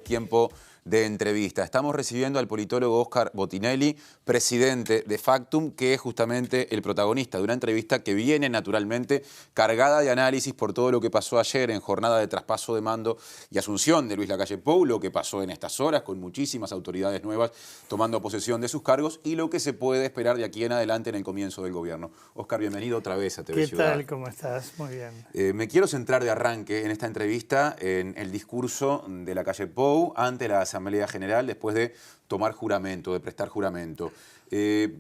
tiempo de entrevista. Estamos recibiendo al politólogo Óscar Botinelli, presidente de Factum, que es justamente el protagonista de una entrevista que viene naturalmente cargada de análisis por todo lo que pasó ayer en jornada de traspaso de mando y asunción de Luis Lacalle Pou, lo que pasó en estas horas con muchísimas autoridades nuevas tomando posesión de sus cargos y lo que se puede esperar de aquí en adelante en el comienzo del gobierno. Óscar, bienvenido otra vez a TV Ciudad. ¿Qué tal? ¿Cómo estás? Muy bien. Me quiero centrar de arranque en esta entrevista en el discurso de Lacalle Pou ante la Asamblea General después de tomar juramento, de prestar juramento. ¿Qué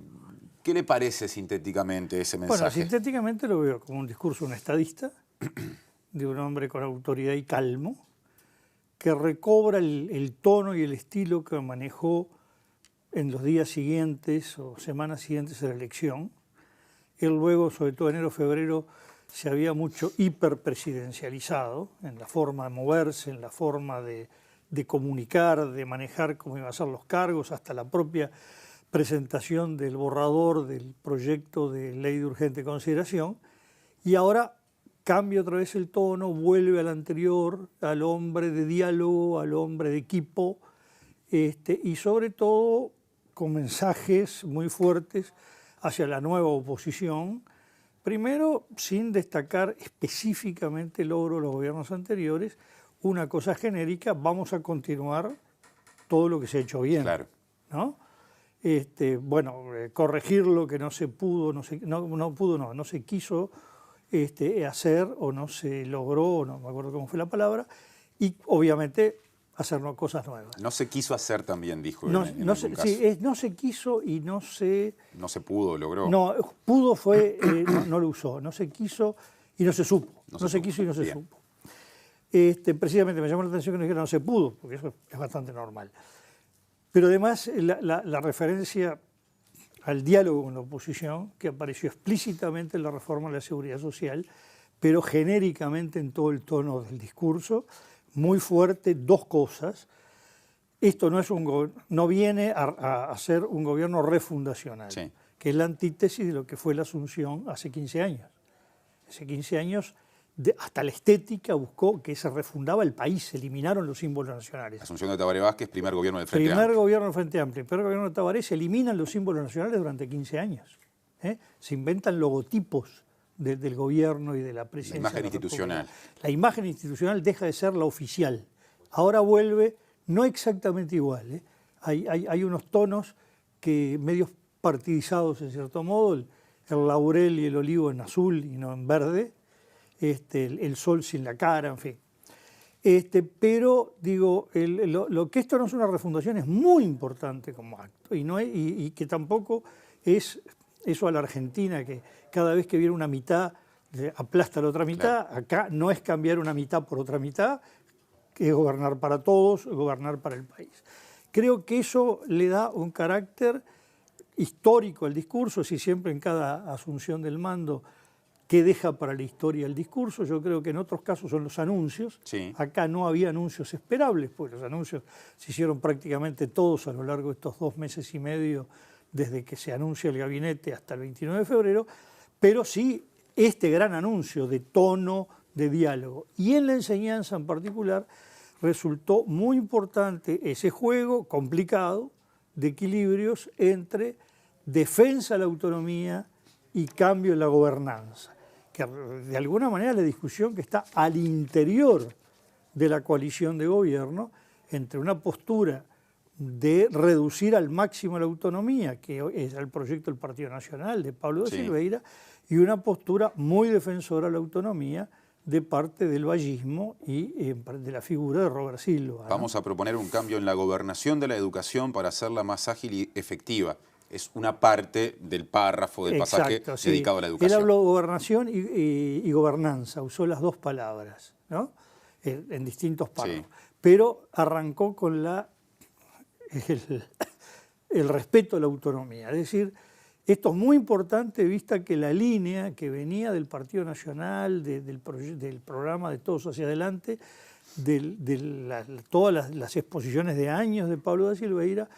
le parece sintéticamente ese mensaje? Bueno, sintéticamente lo veo como un discurso de un estadista, de un hombre con autoridad y calmo, que recobra el tono y el estilo que manejó en los días siguientes o semanas siguientes a la elección. Él luego, sobre todo enero, febrero, se había mucho hiperpresidencializado en la forma de moverse, en la forma de comunicar, de manejar cómo iban a ser los cargos, hasta la propia presentación del borrador del proyecto de ley de urgente consideración. Y ahora cambia otra vez el tono, vuelve al anterior, al hombre de diálogo, al hombre de equipo, y sobre todo con mensajes muy fuertes hacia la nueva oposición. Primero, sin destacar específicamente el logro de los gobiernos anteriores, una cosa genérica: vamos a continuar todo lo que se ha hecho bien, claro, ¿no? Corregir lo que no se pudo, no se quiso hacer o no se logró, no me acuerdo cómo fue la palabra, y obviamente hacer cosas nuevas. No se quiso hacer también, dijo. No se quiso y no se... No se pudo, logró. No, pudo fue, no lo usó, no se quiso y no se supo. No se quiso y no se supo. Precisamente me llamó la atención que no dijera no se pudo, porque eso es bastante normal. Pero además la referencia al diálogo con la oposición, que apareció explícitamente en la reforma de la seguridad social, pero genéricamente en todo el tono del discurso, muy fuerte, dos cosas. Esto no viene a ser un gobierno refundacional, sí, que es la antítesis de lo que fue la Asunción hace 15 años. Hace 15 años, hasta la estética buscó que se refundaba el país, se eliminaron los símbolos nacionales. Asunción de Tabaré Vázquez, primer gobierno del Frente Amplio. Primer gobierno del Frente Amplio. El primer gobierno de Tabaré, se eliminan los símbolos nacionales durante 15 años. Se inventan logotipos del gobierno y de la presidencia. La imagen institucional. La imagen institucional deja de ser la oficial. Ahora vuelve, no exactamente igual. Hay unos tonos que medios partidizados en cierto modo, el laurel y el olivo en azul y no en verde, el sol sin la cara, en fin. Pero digo, lo que esto no es una refundación es muy importante como acto y que tampoco es eso a la Argentina, que cada vez que viene una mitad aplasta la otra mitad. Claro. Acá no es cambiar una mitad por otra mitad, que es gobernar para todos, gobernar para el país. Creo que eso le da un carácter histórico al discurso, si siempre en cada asunción del mando, ¿qué deja para la historia el discurso? Yo creo que en otros casos son los anuncios. Sí. Acá no había anuncios esperables, pues los anuncios se hicieron prácticamente todos a lo largo de estos 2 meses y medio, desde que se anuncia el gabinete hasta el 29 de febrero, pero sí este gran anuncio de tono, de diálogo. Y en la enseñanza en particular resultó muy importante ese juego complicado de equilibrios entre defensa de la autonomía y cambio en la gobernanza, que de alguna manera la discusión que está al interior de la coalición de gobierno entre una postura de reducir al máximo la autonomía, que es el proyecto del Partido Nacional de Pablo da Silveira, y una postura muy defensora de la autonomía de parte del vallismo y de la figura de Robert Silva. Vamos a proponer un cambio en la gobernación de la educación para hacerla más ágil y efectiva. Es una parte del párrafo, del pasaje dedicado a la educación. Él habló de gobernación y gobernanza, usó las dos palabras, ¿no? En distintos párrafos. Pero arrancó con el respeto a la autonomía. Es decir, esto es muy importante vista que la línea que venía del Partido Nacional, del programa de Todos hacia Adelante, todas las exposiciones de años de Pablo da Silveira,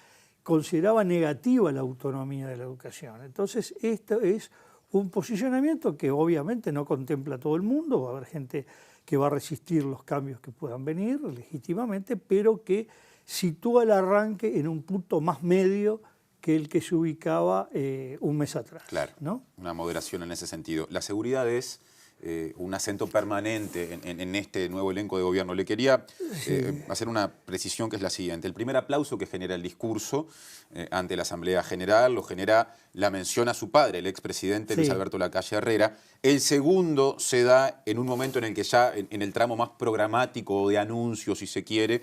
consideraba negativa la autonomía de la educación. Entonces, esto es Un posicionamiento que obviamente no contempla a todo el mundo, va a haber gente que va a resistir los cambios que puedan venir legítimamente, pero que sitúa el arranque en un punto más medio que el que se ubicaba un mes atrás. Claro, ¿no? Una moderación en ese sentido. La seguridad es un acento permanente en este nuevo elenco de gobierno. Le quería hacer una precisión que es la siguiente. El primer aplauso que genera el discurso ante la Asamblea General lo genera la mención a su padre, el expresidente Luis Alberto Lacalle Herrera. El segundo se da en un momento en el que ya en el tramo más programático de anuncios, si se quiere,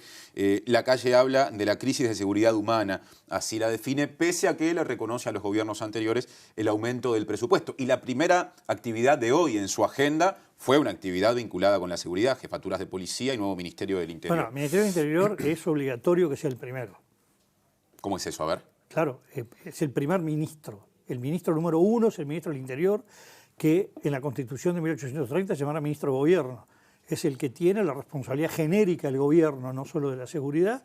Lacalle habla de la crisis de seguridad humana, así la define, pese a que le reconoce a los gobiernos anteriores el aumento del presupuesto. Y la primera actividad de hoy en su agenda fue una actividad vinculada con la seguridad, jefaturas de policía y nuevo Ministerio del Interior. Bueno, el Ministerio del Interior es obligatorio que sea el primero. ¿Cómo es eso? A ver. Claro, es el primer ministro. El ministro número 1 es el ministro del Interior, que en la Constitución de 1830 se llamará ministro de Gobierno. Es el que tiene la responsabilidad genérica del gobierno, no solo de la seguridad,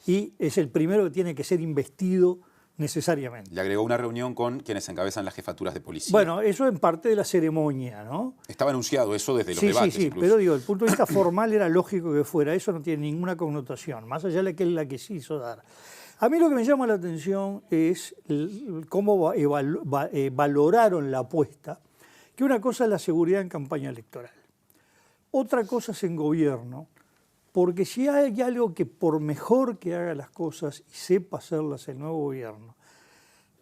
y es el primero que tiene que ser investido necesariamente. Le agregó una reunión con quienes encabezan las jefaturas de policía. Bueno, eso en parte de la ceremonia, ¿no? Estaba anunciado eso desde los debates. Sí, incluso. pero digo, desde el punto de vista formal era lógico que fuera. Eso no tiene ninguna connotación, más allá de la que se hizo dar. A mí lo que me llama la atención es cómo valoraron la apuesta, que una cosa es la seguridad en campaña electoral, otra cosa es en gobierno, porque si hay algo que por mejor que haga las cosas y sepa hacerlas el nuevo gobierno,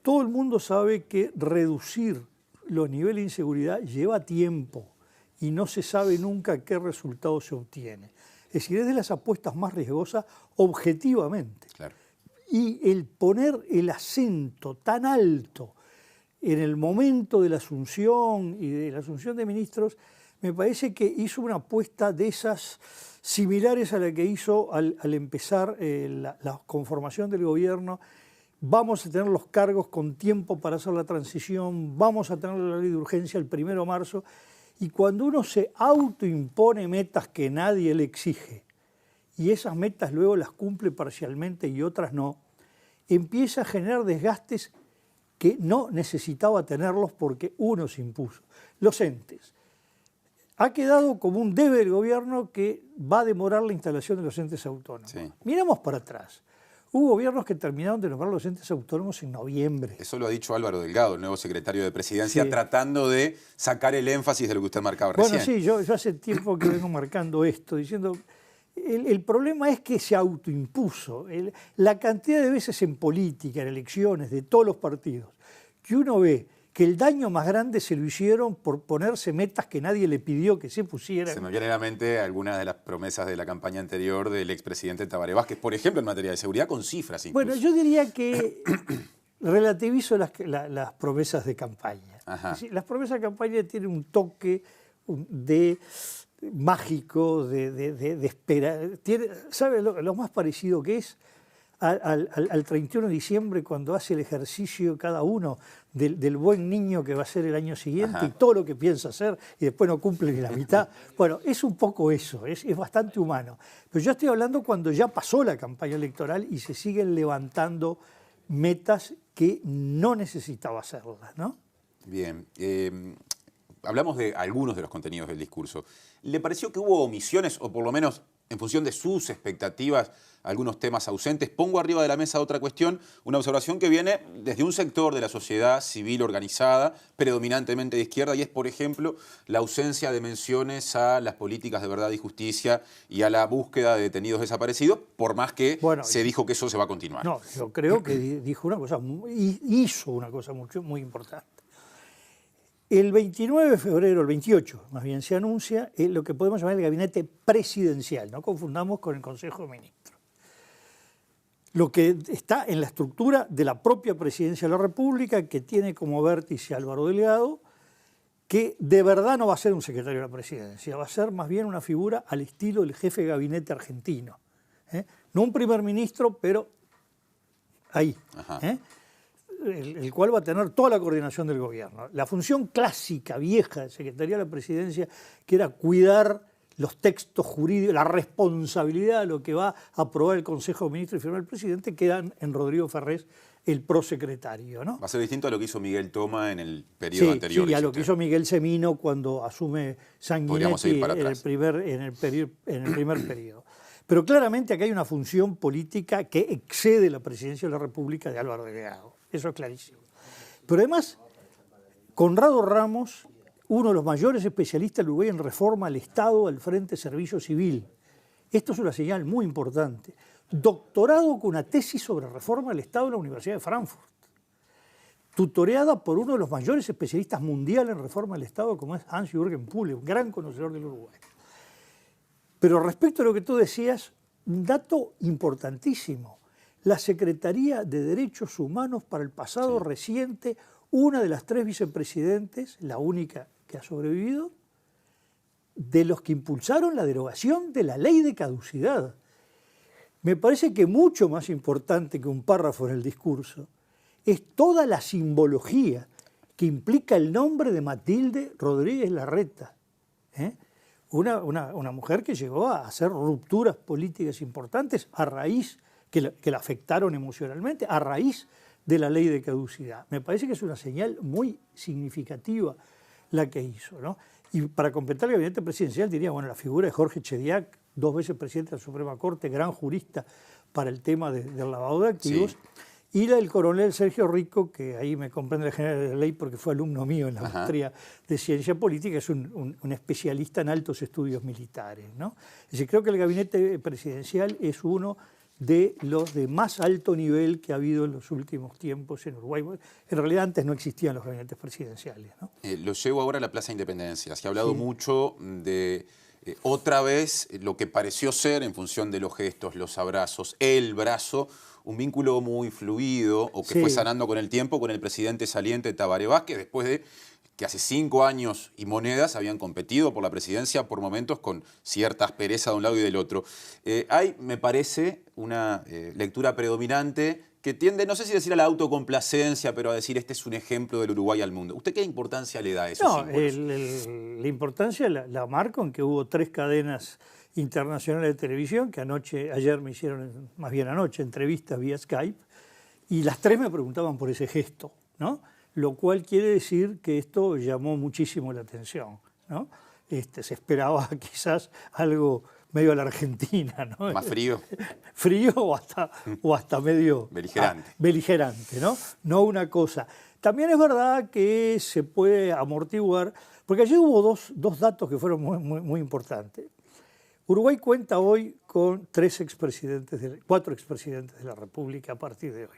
todo el mundo sabe que reducir los niveles de inseguridad lleva tiempo y no se sabe nunca qué resultado se obtiene. Es decir, es de las apuestas más riesgosas objetivamente. Claro. Y el poner el acento tan alto en el momento de la asunción y de la asunción de ministros, me parece que hizo una apuesta de esas similares a la que hizo al empezar la conformación del gobierno. Vamos a tener los cargos con tiempo para hacer la transición, vamos a tener la ley de urgencia el 1 de marzo, y cuando uno se autoimpone metas que nadie le exige, y esas metas luego las cumple parcialmente y otras no, empieza a generar desgastes que no necesitaba tenerlos porque uno se impuso. Los entes. Ha quedado como un debe del gobierno que va a demorar la instalación de los entes autónomos. Sí. Miramos para atrás. Hubo gobiernos que terminaron de nombrar los entes autónomos en noviembre. Eso lo ha dicho Álvaro Delgado, el nuevo secretario de Presidencia, tratando de sacar el énfasis de lo que usted marcaba recién. Bueno, sí, yo hace tiempo que vengo marcando esto, diciendo, el problema es que se autoimpuso. La cantidad de veces en política, en elecciones, de todos los partidos, que uno ve que el daño más grande se lo hicieron por ponerse metas que nadie le pidió que se pusieran. Se me vienen a la mente algunas de las promesas de la campaña anterior del expresidente Tabaré Vázquez, por ejemplo, en materia de seguridad, con cifras incluso. Bueno, yo diría que relativizo las promesas de campaña. Ajá. Las promesas de campaña tienen un toque de mágico, de esperar. ¿Sabe lo más parecido que es? Al 31 de diciembre, cuando hace el ejercicio cada uno del buen niño que va a ser el año siguiente. Ajá. Y todo lo que piensa hacer y después no cumple ni la mitad. Bueno, es un poco eso, es bastante humano. Pero yo estoy hablando cuando ya pasó la campaña electoral y se siguen levantando metas que no necesitaba hacerlas, ¿no? Bien. Hablamos de algunos de los contenidos del discurso. ¿Le pareció que hubo omisiones, o por lo menos en función de sus expectativas, algunos temas ausentes? Pongo arriba de la mesa otra cuestión, una observación que viene desde un sector de la sociedad civil organizada, predominantemente de izquierda, y es, por ejemplo, la ausencia de menciones a las políticas de verdad y justicia y a la búsqueda de detenidos desaparecidos, por más que se dijo que eso se va a continuar. No, yo creo que dijo una cosa, hizo una cosa muy importante. El 29 de febrero, el 28 más bien, se anuncia lo que podemos llamar el gabinete presidencial, no confundamos con el Consejo de Ministros. Lo que está en la estructura de la propia Presidencia de la República, que tiene como vértice Álvaro Delgado, que de verdad no va a ser un secretario de la Presidencia, va a ser más bien una figura al estilo del jefe de gabinete argentino. No un primer ministro, pero ahí. El cual va a tener toda la coordinación del gobierno. La función clásica, vieja, de Secretaría de la Presidencia, que era cuidar los textos jurídicos, la responsabilidad de lo que va a aprobar el Consejo de Ministros y firmar el presidente, quedan en Rodrigo Ferrés el prosecretario, ¿no? Va a ser distinto a lo que hizo Miguel Toma en el periodo anterior. Sí, y a lo que hizo Miguel Semino cuando asume Sanguinetti en el primer periodo. Pero claramente aquí hay una función política que excede la presidencia de la República de Álvaro Delgado. Eso es clarísimo. Pero además, Conrado Ramos, uno de los mayores especialistas del Uruguay en reforma al Estado, al Frente Servicio Civil. Esto es una señal muy importante. Doctorado con una tesis sobre reforma del Estado en la Universidad de Frankfurt. Tutoreada por uno de los mayores especialistas mundiales en reforma del Estado, como es Hans-Jürgen Pulle, un gran conocedor del Uruguay. Pero respecto a lo que tú decías, un dato importantísimo. La Secretaría de Derechos Humanos para el pasado reciente, una de las 3 vicepresidentes, la única que ha sobrevivido, de los que impulsaron la derogación de la ley de caducidad. Me parece que mucho más importante que un párrafo en el discurso es toda la simbología que implica el nombre de Matilde Rodríguez Larreta, una mujer que llegó a hacer rupturas políticas importantes a raíz, que la afectaron emocionalmente, a raíz de la ley de caducidad. Me parece que es una señal muy significativa la que hizo, ¿no? Y para completar el gabinete presidencial diría, bueno, la figura de Jorge Chediak, 2 veces presidente de la Suprema Corte, gran jurista para el tema del lavado de activos, y la del coronel Sergio Rico, que ahí me comprende el general de ley porque fue alumno mío en la maestría de Ciencia Política, es un especialista en altos estudios militares, ¿no? Es decir, creo que el gabinete presidencial es uno de los de más alto nivel que ha habido en los últimos tiempos en Uruguay. En realidad antes no existían los gabinetes presidenciales, ¿no? Lo llevo ahora a la Plaza Independencia. Se ha hablado mucho de otra vez lo que pareció ser, en función de los gestos, los abrazos, el brazo, un vínculo muy fluido o que fue sanando con el tiempo con el presidente saliente Tabaré Vázquez, después de que hace 5 años y monedas habían competido por la presidencia por momentos con cierta aspereza de un lado y del otro. Hay, me parece, una lectura predominante que tiende, no sé si decir a la autocomplacencia, pero a decir este es un ejemplo del Uruguay al mundo. ¿Usted qué importancia le da a esos símbolos? La importancia la marco en que hubo 3 cadenas internacionales de televisión que ayer me hicieron, más bien anoche, entrevistas vía Skype, y las 3 me preguntaban por ese gesto, ¿no? Lo cual quiere decir que esto llamó muchísimo la atención, ¿no? Se esperaba quizás algo medio a la Argentina, ¿no? Más frío. Frío o hasta medio beligerante. Beligerante, ¿no? No una cosa. También es verdad que se puede amortiguar, porque allí hubo dos datos que fueron muy importantes. Uruguay cuenta hoy con 4 expresidentes de la República a partir de hoy.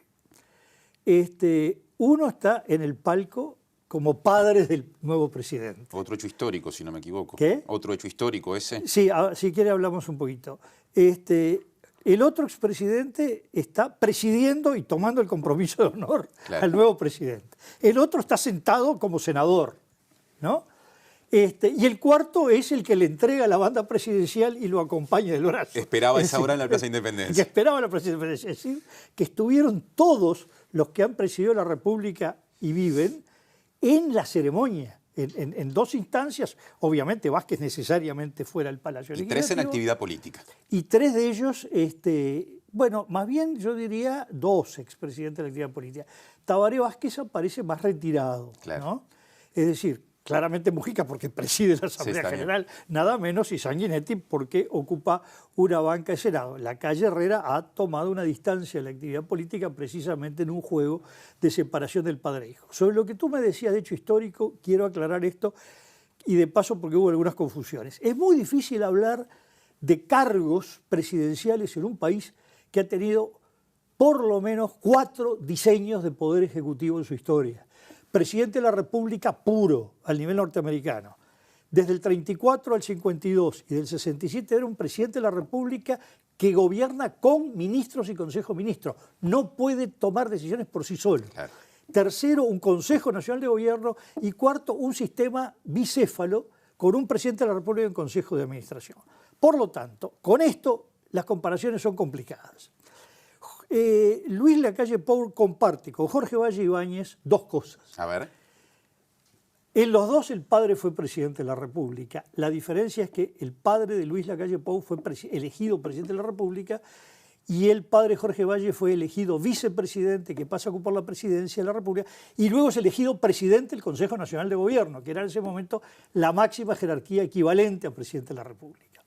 Uno está en el palco como padre del nuevo presidente. Otro hecho histórico, si no me equivoco. ¿Qué? Otro hecho histórico ese. Sí, si quiere hablamos un poquito. El otro expresidente está presidiendo y tomando el compromiso de honor al nuevo presidente. El otro está sentado como senador, ¿no? Y el cuarto es el que le entrega la banda presidencial y lo acompaña del brazo. Esperaba esa hora en la Plaza Independencia. Que esperaba la Plaza Independencia. Es decir, que estuvieron todos los que han presidido la República y viven en la ceremonia, en 2 instancias. Obviamente Vázquez necesariamente fuera al Palacio Legislativo. Y 3 en actividad política. Y 3 de ellos, bueno, más bien yo diría 2 expresidentes de la actividad política. Tabaré Vázquez aparece más retirado, ¿no? Es decir, claramente Mujica porque preside la Asamblea General, nada menos, y Sanguinetti porque ocupa una banca de Senado. La calle Herrera ha tomado una distancia de la actividad política precisamente en un juego de separación del padre e hijo. Sobre lo que tú me decías de hecho histórico, quiero aclarar esto, y de paso porque hubo algunas confusiones. Es muy difícil hablar de cargos presidenciales en un país que ha tenido por lo menos 4 diseños de poder ejecutivo en su historia. Presidente de la República puro, al nivel norteamericano. Desde el 34 al 52 y del 67 era un presidente de la República que gobierna con ministros y consejos ministros. No puede tomar decisiones por sí solo. Claro. Tercero, un Consejo Nacional de Gobierno. Y cuarto, un sistema bicéfalo con un presidente de la República y un Consejo de Administración. Por lo tanto, con esto las comparaciones son complicadas. Luis Lacalle Pou comparte con Jorge Valle Ibáñez 2 cosas. A ver. En los 2 el padre fue presidente de la República. La diferencia es que el padre de Luis Lacalle Pou fue elegido presidente de la República y el padre Jorge Valle fue elegido vicepresidente, que pasa a ocupar la presidencia de la República, y luego es elegido presidente del Consejo Nacional de Gobierno, que era en ese momento la máxima jerarquía equivalente a presidente de la República.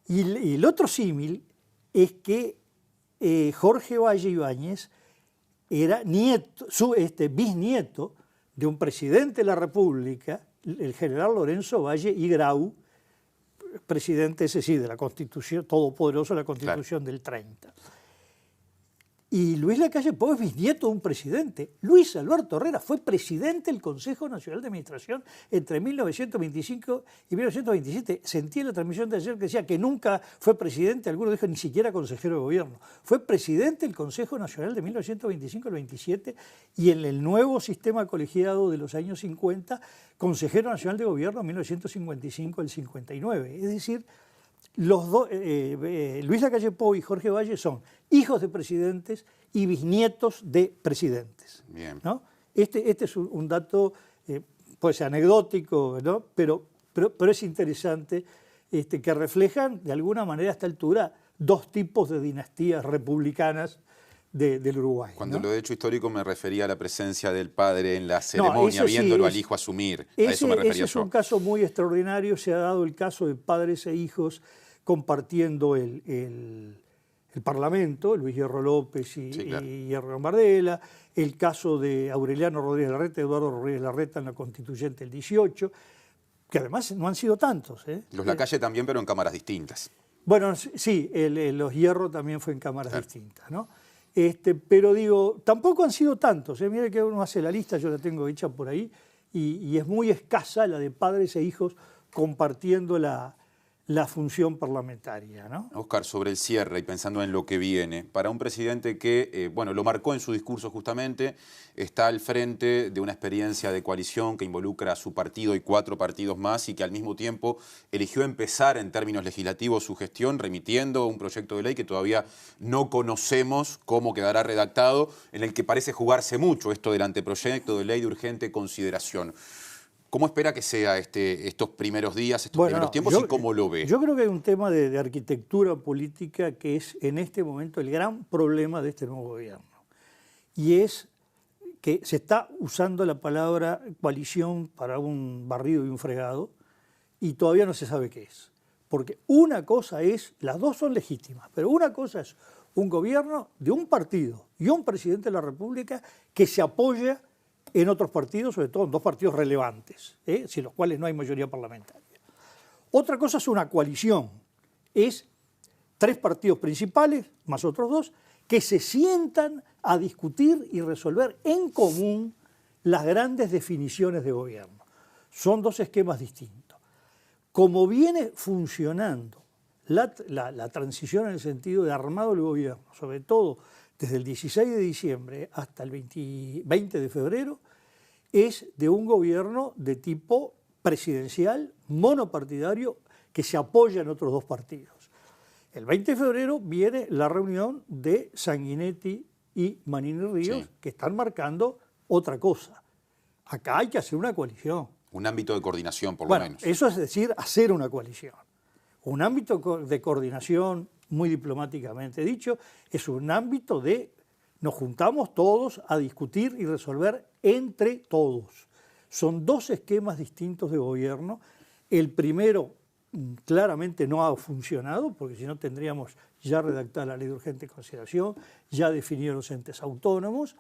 Y el otro símil es que Jorge Valle Ibáñez era bisnieto de un presidente de la República, el general Lorenzo Valle y Grau, presidente, ese sí, de la Constitución, todopoderoso de la Constitución del 30. Y Luis Lacalle Pou es bisnieto de un presidente. Luis Alberto Herrera fue presidente del Consejo Nacional de Administración entre 1925 y 1927. Sentí en la transmisión de ayer que decía que nunca fue presidente, algunos dijo ni siquiera consejero de gobierno. Fue presidente del Consejo Nacional de 1925 al 27 y en el nuevo sistema colegiado de los años 50, consejero nacional de gobierno en 1955 al 59. Es decir, los dos, Luis Lacalle Pou y Jorge Valle son hijos de presidentes y bisnietos de presidentes. Bien. ¿No? Este es un dato, puede ser anecdótico, ¿no? pero es interesante, que reflejan de alguna manera a esta altura dos tipos de dinastías republicanas del Uruguay. Cuando ¿no? lo de hecho histórico me refería a la presencia del padre en la ceremonia, viéndolo al hijo asumir. A eso me refería ese es yo. un caso muy extraordinario. Se ha dado el caso de padres e hijos compartiendo el Parlamento, Luis Hierro López y Hierro Gambardella, el caso de Aureliano Rodríguez Larreta, Eduardo Rodríguez Larreta en la Constituyente del 18, que además no han sido tantos. Los Lacalle también, pero en cámaras distintas. Bueno, sí, los Hierro también fue en cámaras distintas, ¿no? Pero digo, tampoco han sido tantos. Mire que uno hace la lista, yo la tengo hecha por ahí, y es muy escasa la de padres e hijos compartiendo la función parlamentaria, ¿no? Óscar, sobre el cierre y pensando en lo que viene, para un presidente que, lo marcó en su discurso justamente, está al frente de una experiencia de coalición que involucra a su partido y 4 partidos más y que al mismo tiempo eligió empezar en términos legislativos su gestión remitiendo un proyecto de ley que todavía no conocemos cómo quedará redactado, en el que parece jugarse mucho esto del anteproyecto de ley de urgente consideración. ¿Cómo espera que sea estos primeros días, estos primeros tiempos y cómo lo ve? Yo creo que hay un tema de arquitectura política que es en este momento el gran problema de este nuevo gobierno. Y es que se está usando la palabra coalición para un barrido y un fregado y todavía no se sabe qué es. Porque una cosa es, las dos son legítimas, pero una cosa es un gobierno de un partido y un presidente de la República que se apoya en otros partidos, sobre todo en 2 partidos relevantes, sin los cuales no hay mayoría parlamentaria. Otra cosa es una coalición, es 3 partidos principales, más otros 2, que se sientan a discutir y resolver en común las grandes definiciones de gobierno. Son 2 esquemas distintos. Como viene funcionando la transición en el sentido de armado del gobierno, sobre todo desde el 16 de diciembre hasta el 20 de febrero, es de un gobierno de tipo presidencial, monopartidario, que se apoya en otros 2 partidos. El 20 de febrero viene la reunión de Sanguinetti y Manini Ríos, que están marcando otra cosa. Acá hay que hacer una coalición. Un ámbito de coordinación, por lo menos. Eso es decir, hacer una coalición. Un ámbito de coordinación, muy diplomáticamente dicho, es un ámbito de nos juntamos todos a discutir y resolver entre todos. Son 2 esquemas distintos de gobierno. El primero claramente no ha funcionado, porque si no tendríamos ya redactada la ley de urgente consideración, ya definido los entes autónomos,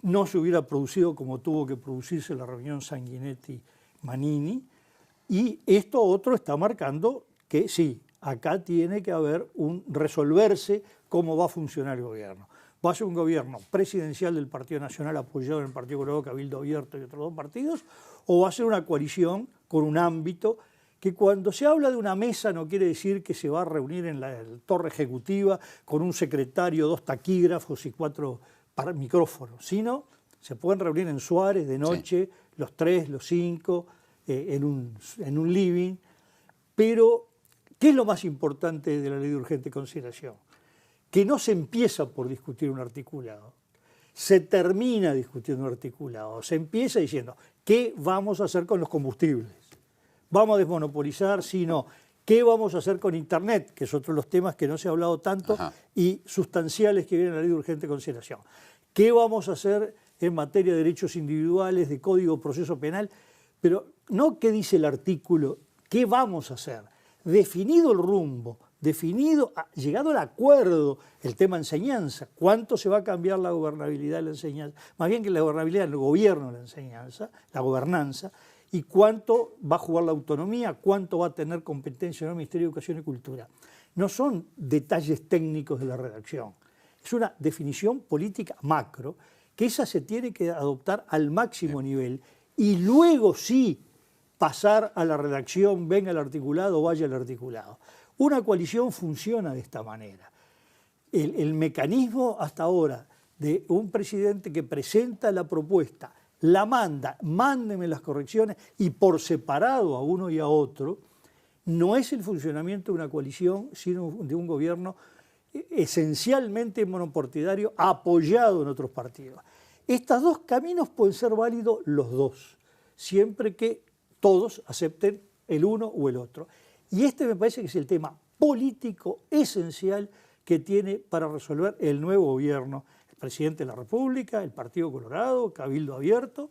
no se hubiera producido como tuvo que producirse la reunión Sanguinetti-Manini, y esto otro está marcando que sí, acá tiene que haber un resolverse cómo va a funcionar el gobierno. ¿Va a ser un gobierno presidencial del Partido Nacional apoyado en el Partido Colorado, Cabildo Abierto y otros 2 partidos? ¿O va a ser una coalición con un ámbito que cuando se habla de una mesa no quiere decir que se va a reunir en la torre ejecutiva con un secretario, 2 taquígrafos y 4 micrófonos, sino se pueden reunir en Suárez de noche, los 3, los 5, en un living? Pero, ¿qué es lo más importante de la ley de urgente consideración? Que no se empieza por discutir un articulado, se termina discutiendo un articulado, se empieza diciendo, ¿qué vamos a hacer con los combustibles? ¿Vamos a desmonopolizar? Si no, ¿Qué vamos a hacer con Internet? Que es otro de los temas que no se ha hablado tanto y sustanciales que vienen a la ley de urgente consideración. ¿Qué vamos a hacer en materia de derechos individuales, de código de proceso penal? Pero no qué dice el artículo, ¿qué vamos a hacer? Definido el rumbo, llegado al acuerdo, el tema enseñanza, ¿cuánto se va a cambiar la gobernabilidad de la enseñanza? Más bien que la gobernabilidad del gobierno de la enseñanza, la gobernanza, y cuánto va a jugar la autonomía, cuánto va a tener competencia en el Ministerio de Educación y Cultura. No son detalles técnicos de la redacción, es una definición política macro, que esa se tiene que adoptar al máximo nivel y luego sí pasar a la redacción, venga el articulado, vaya el articulado. Una coalición funciona de esta manera. El mecanismo hasta ahora de un presidente que presenta la propuesta, la manda, mándeme las correcciones y por separado a uno y a otro, no es el funcionamiento de una coalición, sino de un gobierno esencialmente monopartidario apoyado en otros partidos. Estos dos caminos pueden ser válidos los dos, siempre que todos acepten el uno o el otro. Y este me parece que es el tema político esencial que tiene para resolver el nuevo gobierno, el presidente de la República, el Partido Colorado, Cabildo Abierto,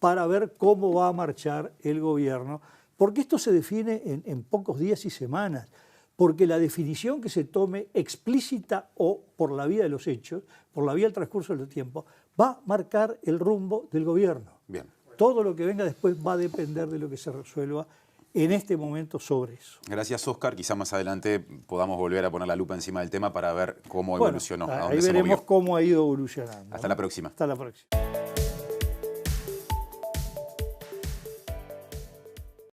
para ver cómo va a marchar el gobierno, porque esto se define en pocos días y semanas, porque la definición que se tome explícita o por la vía de los hechos, por la vía del transcurso del tiempo, va a marcar el rumbo del gobierno. Bien. Todo lo que venga después va a depender de lo que se resuelva en este momento sobre eso. Gracias, Óscar. Quizá más adelante podamos volver a poner la lupa encima del tema para ver cómo evolucionó. Ahí veremos cómo ha ido evolucionando. Hasta la próxima. Hasta la próxima.